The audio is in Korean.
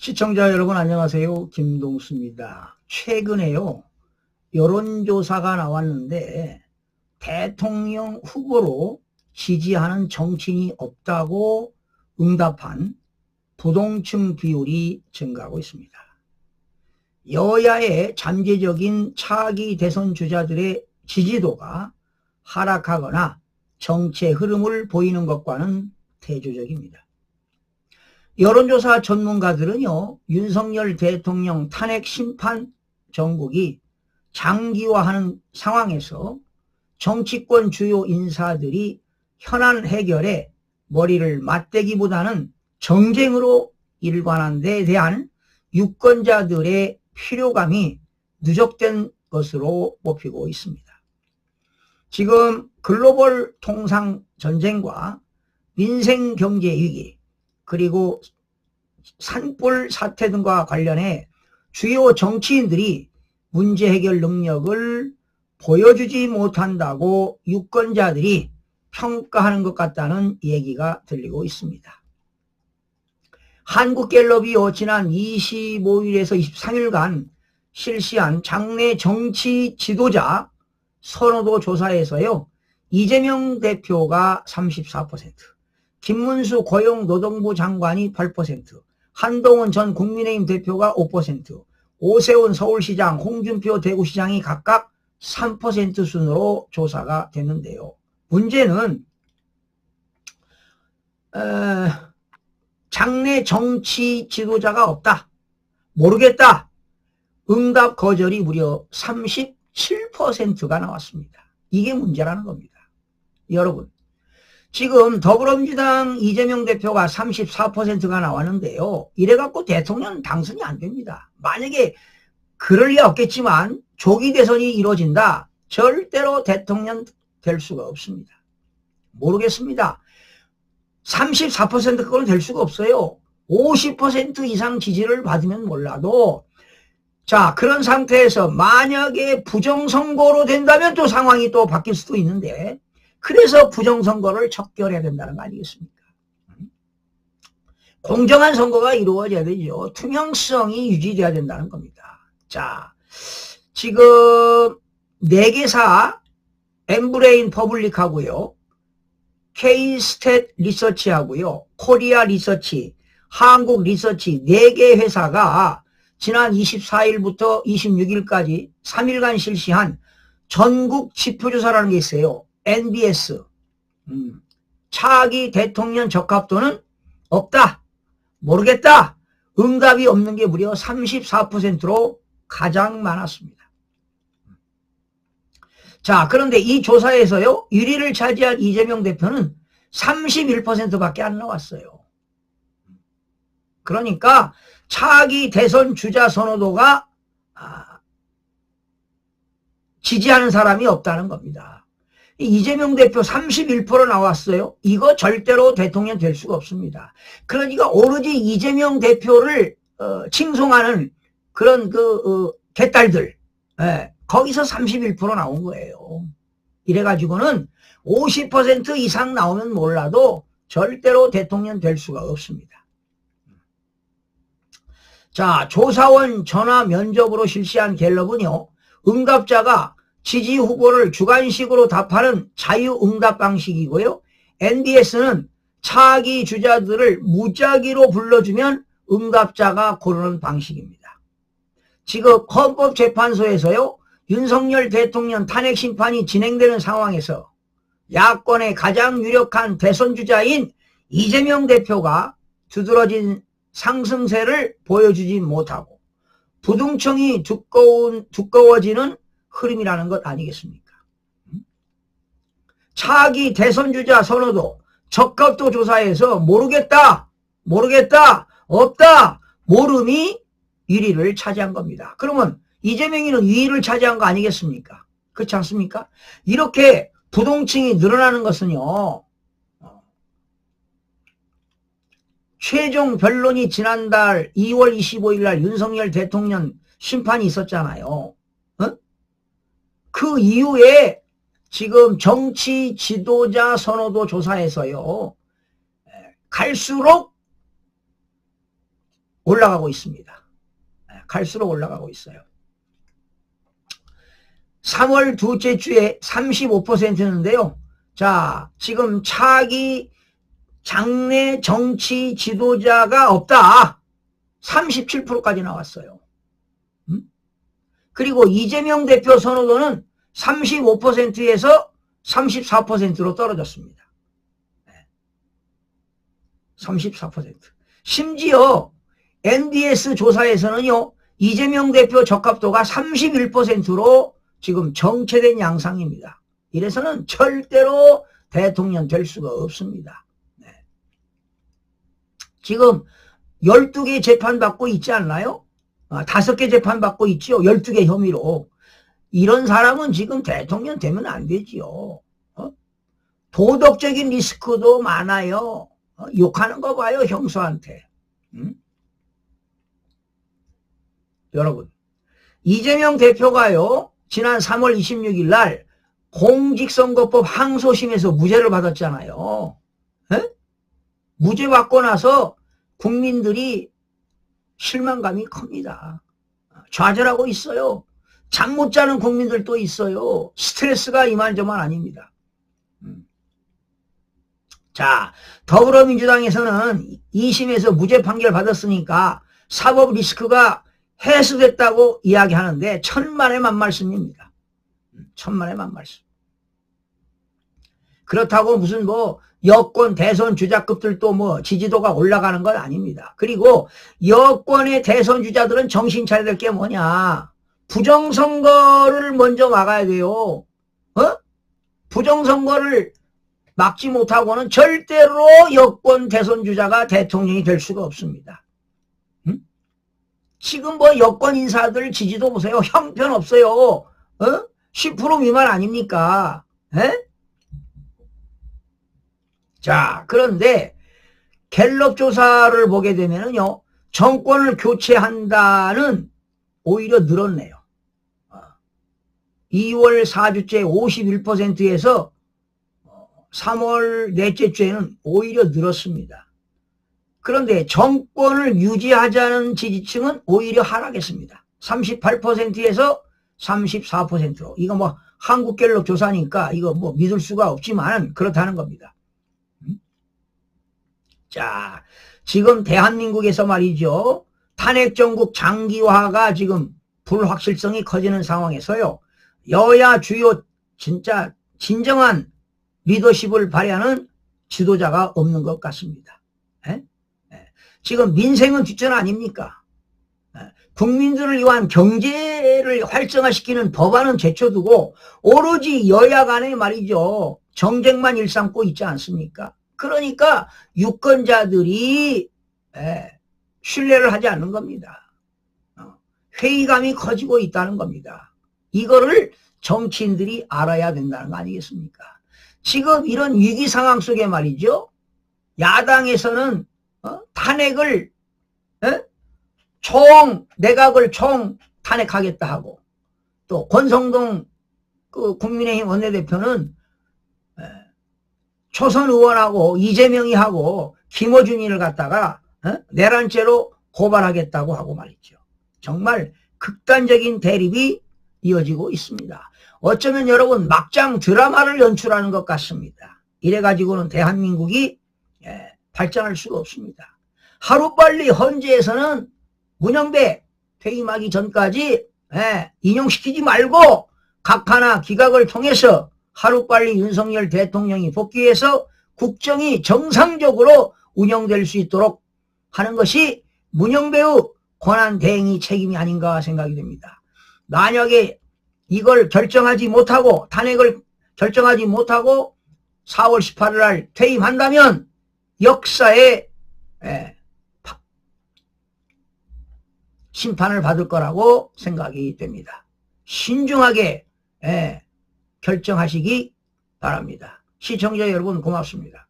시청자 여러분 안녕하세요. 김동수입니다. 최근에요. 여론조사가 나왔는데 대통령 후보로 지지하는 정치인이 없다고 응답한 부동층 비율이 증가하고 있습니다. 여야의 잠재적인 차기 대선 주자들의 지지도가 하락하거나 정체 흐름을 보이는 것과는 대조적입니다. 여론조사 전문가들은요, 윤석열 대통령 탄핵 심판 정국이 장기화하는 상황에서 정치권 주요 인사들이 현안 해결에 머리를 맞대기보다는 정쟁으로 일관한 데 대한 유권자들의 필요감이 누적된 것으로 뽑히고 있습니다. 지금 글로벌 통상 전쟁과 민생 경제 위기, 그리고 산불 사태 등과 관련해 주요 정치인들이 문제 해결 능력을 보여주지 못한다고 유권자들이 평가하는 것 같다는 얘기가 들리고 있습니다. 한국갤럽이요, 지난 25일에서 23일간 실시한 장내 정치 지도자 선호도 조사에서요, 이재명 대표가 34%, 김문수 고용노동부 장관이 8%, 한동훈 전 국민의힘 대표가 5%, 오세훈 서울시장, 홍준표 대구시장이 각각 3% 순으로 조사가 됐는데요. 문제는 장내 정치 지도자가 없다, 모르겠다, 응답 거절이 무려 37%가 나왔습니다. 이게 문제라는 겁니다. 여러분, 지금 더불어민주당 이재명 대표가 34%가 나왔는데요. 이래갖고 대통령 당선이 안 됩니다. 만약에 그럴 리 없겠지만 조기 대선이 이루어진다, 절대로 대통령 될 수가 없습니다. 모르겠습니다. 34%까지는 될 수가 없어요. 50% 이상 지지를 받으면 몰라도, 자, 그런 상태에서 만약에 부정선거로 된다면 또 상황이 또 바뀔 수도 있는데, 그래서 부정선거를 척결해야 된다는 거 아니겠습니까? 공정한 선거가 이루어져야 되죠. 투명성이 유지돼야 된다는 겁니다. 자, 지금 4개사 엠브레인 퍼블릭하고요, K-스탯 리서치하고요, 코리아 리서치, 한국 리서치 4개 회사가 지난 24일부터 26일까지 3일간 실시한 전국 지표조사라는 게 있어요. NBS, 차기 대통령 적합도는 없다, 모르겠다, 응답이 없는 게 무려 34%로 가장 많았습니다. 자, 그런데 이 조사에서요, 1위를 차지한 이재명 대표는 31%밖에 안 나왔어요. 그러니까 차기 대선 주자 선호도가 지지하는 사람이 없다는 겁니다. 이재명 대표 31% 나왔어요. 이거 절대로 대통령 될 수가 없습니다. 그러니까 오로지 이재명 대표를 칭송하는 그런 개딸들, 거기서 31% 나온 거예요. 이래가지고는 50% 이상 나오면 몰라도 절대로 대통령 될 수가 없습니다. 자, 조사원 전화 면접으로 실시한 갤럽은요, 응답자가 지지 후보를 주관식으로 답하는 자유응답 방식이고요, NBS는 차기 주자들을 무작위로 불러주면 응답자가 고르는 방식입니다. 지금 헌법재판소에서요, 윤석열 대통령 탄핵 심판이 진행되는 상황에서 야권의 가장 유력한 대선 주자인 이재명 대표가 두드러진 상승세를 보여주지 못하고 부동층이 두꺼워지는 흐름이라는 것 아니겠습니까? 차기 대선 주자 선호도 적합도 조사에서 모르겠다, 없다, 모름이 1위를 차지한 겁니다. 그러면 이재명이는 2위를 차지한 거 아니겠습니까? 그렇지 않습니까? 이렇게 부동층이 늘어나는 것은요, 최종 변론이 지난달 2월 25일 날 윤석열 대통령 심판이 있었잖아요. 그 이후에 지금 정치 지도자 선호도 조사에서요, 갈수록 올라가고 있습니다. 갈수록 올라가고 있어요. 3월 둘째 주에 35%였는데요. 자, 지금 차기 장내 정치 지도자가 없다. 37%까지 나왔어요. 그리고 이재명 대표 선호도는 35%에서 34%로 떨어졌습니다. 34%. 심지어 NBS 조사에서는요, 이재명 대표 적합도가 31%로 지금 정체된 양상입니다. 이래서는 절대로 대통령 될 수가 없습니다. 네. 지금 12개 재판받고 있지 않나요? 5개 재판받고 있죠. 12개 혐의로. 이런 사람은 지금 대통령 되면 안 되지요. 도덕적인 리스크도 많아요. 욕하는 거 봐요, 형수한테. 여러분, 이재명 대표가요, 지난 3월 26일 날 공직선거법 항소심에서 무죄를 받았잖아요. 에? 무죄 받고 나서 국민들이 실망감이 큽니다. 좌절하고 있어요. 잠 못 자는 국민들도 있어요. 스트레스가 이만저만 아닙니다. 자, 더불어민주당에서는 2심에서 무죄 판결 받았으니까 사법 리스크가 해소됐다고 이야기하는데 천만의 만말씀입니다. 천만의 만말씀. 그렇다고 무슨 뭐 여권 대선 주자급들도 뭐 지지도가 올라가는 건 아닙니다. 그리고 여권의 대선 주자들은 정신 차려야 될 게 뭐냐. 부정선거를 먼저 막아야 돼요. 부정선거를 막지 못하고는 절대로 여권 대선 주자가 대통령이 될 수가 없습니다. 지금 뭐 여권 인사들 지지도 보세요. 형편없어요. 10% 미만 아닙니까? 자, 그런데 갤럽 조사를 보게 되면은요, 정권을 교체한다는 오히려 늘었네요. 2월 4주째 51%에서 3월 넷째 주에는 오히려 늘었습니다. 그런데 정권을 유지하자는 지지층은 오히려 하락했습니다. 38%에서 34%로. 이거 뭐 한국갤럽 조사니까 이거 뭐 믿을 수가 없지만 그렇다는 겁니다. 자, 지금 대한민국에서 말이죠. 탄핵 정국 장기화가 지금 불확실성이 커지는 상황에서요. 여야 주요 진짜 진정한 리더십을 발휘하는 지도자가 없는 것 같습니다. 지금 민생은 뒷전 아닙니까? 국민들을 위한 경제를 활성화시키는 법안은 제쳐두고 오로지 여야 간에 말이죠. 정쟁만 일삼고 있지 않습니까? 그러니까 유권자들이 신뢰를 하지 않는 겁니다. 회의감이 커지고 있다는 겁니다. 이거를 정치인들이 알아야 된다는 거 아니겠습니까? 지금 이런 위기 상황 속에 말이죠. 야당에서는 탄핵을 내각을 총 탄핵하겠다 하고 또 권성동 그 국민의힘 원내대표는 초선 의원하고 이재명이 하고 김어준이를 갖다가 내란죄로 고발하겠다고 하고 말이죠. 정말 극단적인 대립이 이어지고 있습니다. 어쩌면 여러분 막장 드라마를 연출하는 것 같습니다. 이래가지고는 대한민국이 발전할 수가 없습니다. 하루빨리 헌재에서는 문영배 퇴임하기 전까지 인용시키지 말고 각하나 기각을 통해서 하루빨리 윤석열 대통령이 복귀해서 국정이 정상적으로 운영될 수 있도록 하는 것이 문영배의 권한대행의 책임이 아닌가 생각이 됩니다. 만약에 이걸 결정하지 못하고 탄핵을 결정하지 못하고 4월 18일 날 퇴임한다면 역사에 심판을 받을 거라고 생각이 됩니다. 신중하게 결정하시기 바랍니다. 시청자 여러분 고맙습니다.